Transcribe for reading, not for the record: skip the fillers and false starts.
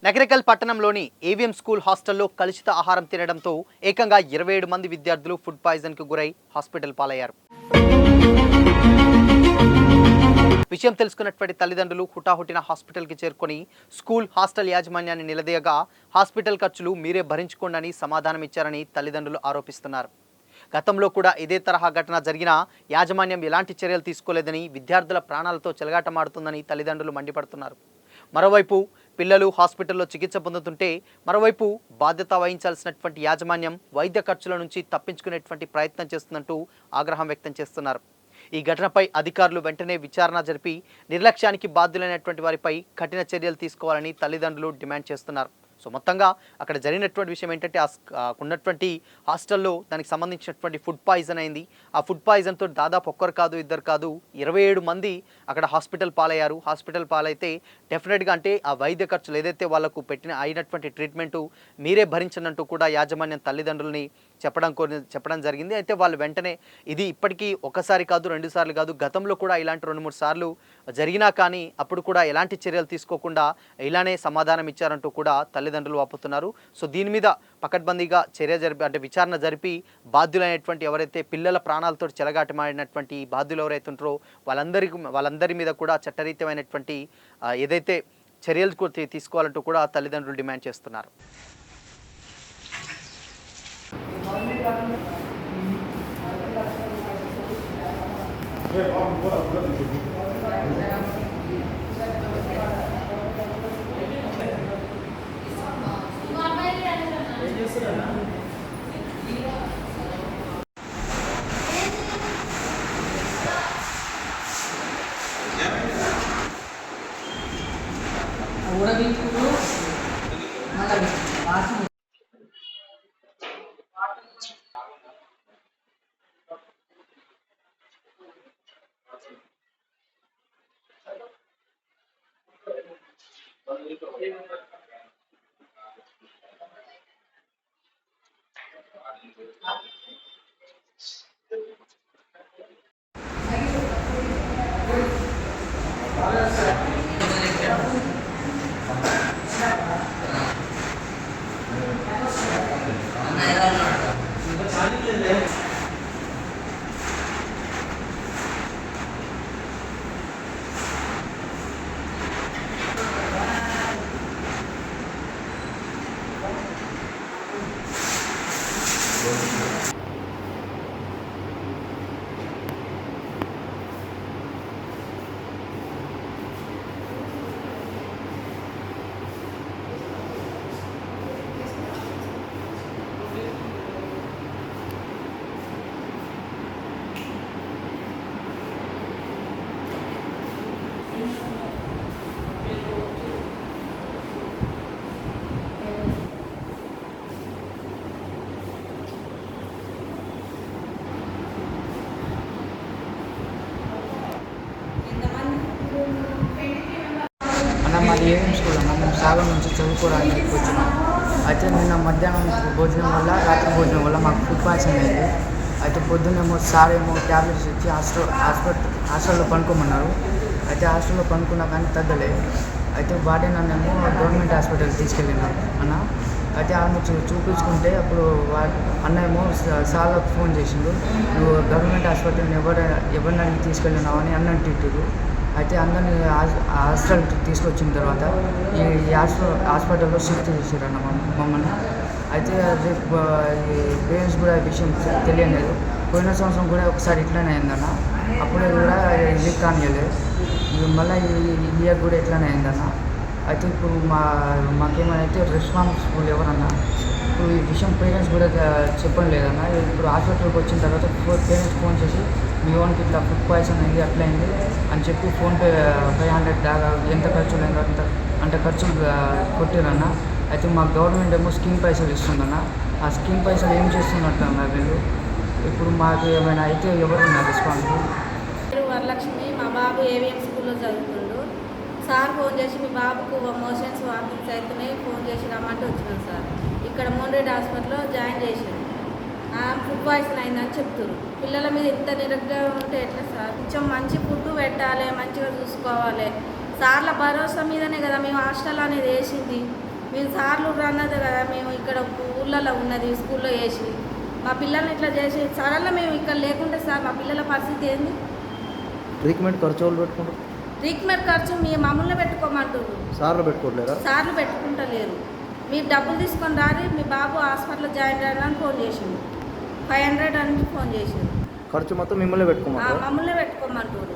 నగరికల్ పట్టణంలోని AVM school హాస్టల్లో కలుషిత ఆహారం తినడంతో ఏకంగా 27 మంది విద్యార్థులు ఫుడ్ పాయిజన్కు గురై హాస్పిటల్ పాలయ్యారు. విషయం తెలుసుకున్నటువంటి తల్లిదండ్రులు హుటాహుటిన హాస్పిటల్కి చేరుకొని స్కూల్ హాస్టల్ యాజమాన్యాన్ని నిలదీయగా హాస్పిటల్ ఖర్చులు మీరే భరించుకోండి సమాధానం ఇచ్చారని తల్లిదండ్రులు ఆరోపిస్తున్నారు. గతంలో కూడా ఇదే తరహా ఘటన జరిగినా యాజమాన్యం ఎలాంటి చర్యలు తీసుకోలేదని, విద్యార్థుల ప్రాణాలతో చెలగాటమాడుతుందని తల్లిదండ్రులు మండిపడుతున్నారు. మరోవైపు పిల్లలు హాస్పిటల్లో చికిత్స పొందుతుంటే మరోవైపు బాధ్యత వహించాల్సినటువంటి యాజమాన్యం వైద్య ఖర్చుల నుంచి తప్పించుకునేటువంటి ప్రయత్నం చేస్తుందంటూ ఆగ్రహం వ్యక్తం చేస్తున్నారు. ఈ ఘటనపై అధికారులు వెంటనే విచారణ జరిపి నిర్లక్ష్యానికి బాధ్యులైనటువంటి వారిపై కఠిన చర్యలు తీసుకోవాలని తల్లిదండ్రులు డిమాండ్ చేస్తున్నారు. సో మొత్తంగా అక్కడ జరిగినటువంటి విషయం ఏంటంటే ఉన్నటువంటి హాస్టల్లో దానికి సంబంధించినటువంటి ఫుడ్ పాయిజన్ అయింది. ఆ ఫుడ్ పాయిజన్తో దాదాపు ఒక్కరు కాదు, ఇద్దరు కాదు, 27 మంది అక్కడ హాస్పిటల్ పాలయ్యారు. హాస్పిటల్ పాలైతే డెఫినెట్గా అంటే ఆ వైద్య ఖర్చులు ఏదైతే వాళ్ళకు అయినటువంటి ట్రీట్మెంటు మీరే భరించనంటూ కూడా యాజమాన్యం తల్లిదండ్రులని చెప్పడం జరిగింది. అయితే వాళ్ళు వెంటనే ఇది ఇప్పటికీ ఒకసారి కాదు, 2 సార్లు కాదు, గతంలో కూడా ఇలాంటి 2-3 సార్లు జరిగినా కానీ అప్పుడు కూడా ఎలాంటి చర్యలు తీసుకోకుండా ఇలానే సమాధానం ఇచ్చారంటూ కూడా తల్లిదండ్రులు వాపోతున్నారు. సో దీని మీద పకడ్బందీగా విచారణ జరిపి బాధ్యులైనటువంటి ఎవరైతే పిల్లల ప్రాణాలతో చెలగాటమాడినటువంటి బాధ్యులు ఎవరైతే ఉంటారో వాళ్ళందరి మీద కూడా చట్టరీత్యమైనటువంటి ఏదైతే చర్యలు తీసుకోవాలంటూ కూడా తల్లిదండ్రులు డిమాండ్ చేస్తున్నారు. మాది ఏవిఎం స్కూల్ అన్న, మేము సాగర్ నుంచి చదువుకోవడానికి వచ్చినాం. అయితే నిన్న మధ్యాహ్నం భోజనం వల్ల, రాత్రి భోజనం వల్ల మాకు ఫుడ్ పాయిజన్ అయింది. అయితే పొద్దున్నేమో సార్ ఏమో ట్యాబ్లెట్స్ ఇచ్చి హాస్టల్లో పనుకోమన్నారు. అయితే హాస్టల్లో పనుకున్నా కానీ తగ్గలేదు. అయితే బాడీ నన్నేమో గవర్నమెంట్ హాస్పిటల్కి తీసుకెళ్ళినారు అన్న. అయితే ఆమె చూపించుకుంటే అప్పుడు అన్నేమో సార్లకు ఫోన్ చేసిండు, నువ్వు గవర్నమెంట్ హాస్పిటల్ని ఎవరిని అడిగి తీసుకెళ్ళినావు అని అన్నని తిట్టారు. అయితే అందరినీ హాస్పిటల్కి తీసుకొచ్చిన తర్వాత ఈ హాస్పిటల్లో షిఫ్ట్ చేశారన్న మమ్మల్ని. అయితే రేపు ఈ పేరెంట్స్ కూడా విషయం తెలియలేదు. పోయిన సంవత్సరం కూడా ఒకసారి ఇట్లానే అయిందన్న, అప్పుడే కూడా ఇది కానియలేదు. మళ్ళీ ఈ ఇయర్ కూడా ఇట్లానే అయిందన్న. అయితే ఇప్పుడు మాకేమైతే రెస్పాన్సిబుల్ ఎవరన్నా ఇప్పుడు ఈ విషయం పేరెంట్స్ కూడా చెప్పడం లేదన్న. ఇప్పుడు హాస్పిటల్కి వచ్చిన తర్వాత పేరెంట్స్ ఫోన్ చేసి మీ ఓన్కి ఇట్లా ఫుడ్ పాయిజన్ అయింది, అట్లా అయింది అని చెప్పి ఫోన్పే 500 దాకా ఎంత ఖర్చులు అయిందో అంత ఖర్చులు కొట్టిరన్న. అయితే మా గవర్నమెంట్ ఏమో స్కీమ్ పైసలు ఇస్తుందన్న. ఆ స్కీమ్ పైసలు ఏం చేస్తున్నట్టు అన్న వీళ్ళు. ఇప్పుడు మాకు ఏమైనా అయితే ఎవరున్నారు రెస్పాన్సిబుల్? వరలక్ష్మి, మా బాబు ఏవిఎం స్కూల్లో చదువుతుండు. సార్ ఫోన్ చేసి మీ బాబుకు మోషన్స్ వామిటింగ్స్ అవుతున్నాయి, ఫోన్ చేసి రమ్మంటే వచ్చినాం సార్. ఇక్కడ మోన్రెడ్డి హాస్పిటల్లో జాయిన్ చేశాను. ఫుడ్ పాయిజన్ అయిందని చెప్తున్నారు. పిల్లల మీద ఇంత నిరగ్గా ఉంటే ఎట్లా సార్? కొంచెం మంచి ఫుడ్ పెట్టాలి, మంచిగా చూసుకోవాలి. సార్ల భరోసా మీదనే కదా మేము హాస్టల్ అనేది వేసింది. సార్లు అన్నది కదా మేము ఇక్కడ ఊళ్ళలో ఉన్నది స్కూల్లో వేసి మా పిల్లల్ని ఇట్లా చేసి సడన్గా మేము ఇక్కడ లేకుంటే సార్ మా పిల్లల పరిస్థితి ఏంది? ట్రీట్మెంట్ ఖర్చు వాళ్ళు పెట్టుకుంటారు, ట్రీట్మెంట్ ఖర్చు మీ మమ్మల్ని పెట్టుకోమంటారు, సార్లు పెట్టుకోవట్లేరా? సార్లు పెట్టుకుంటలేరు. మీరు డబ్బులు తీసుకొని రారి మీ బాబు హాస్పిటల్లో జాయిన్ అయ్యారని ఫోన్ చేసిండు, 500 అని ఫోన్ చేసిండు. ఖర్చు మొత్తం మిమ్మల్ని పెట్టుకోమంటారు. మమ్మల్ని పెట్టుకోమంటారు.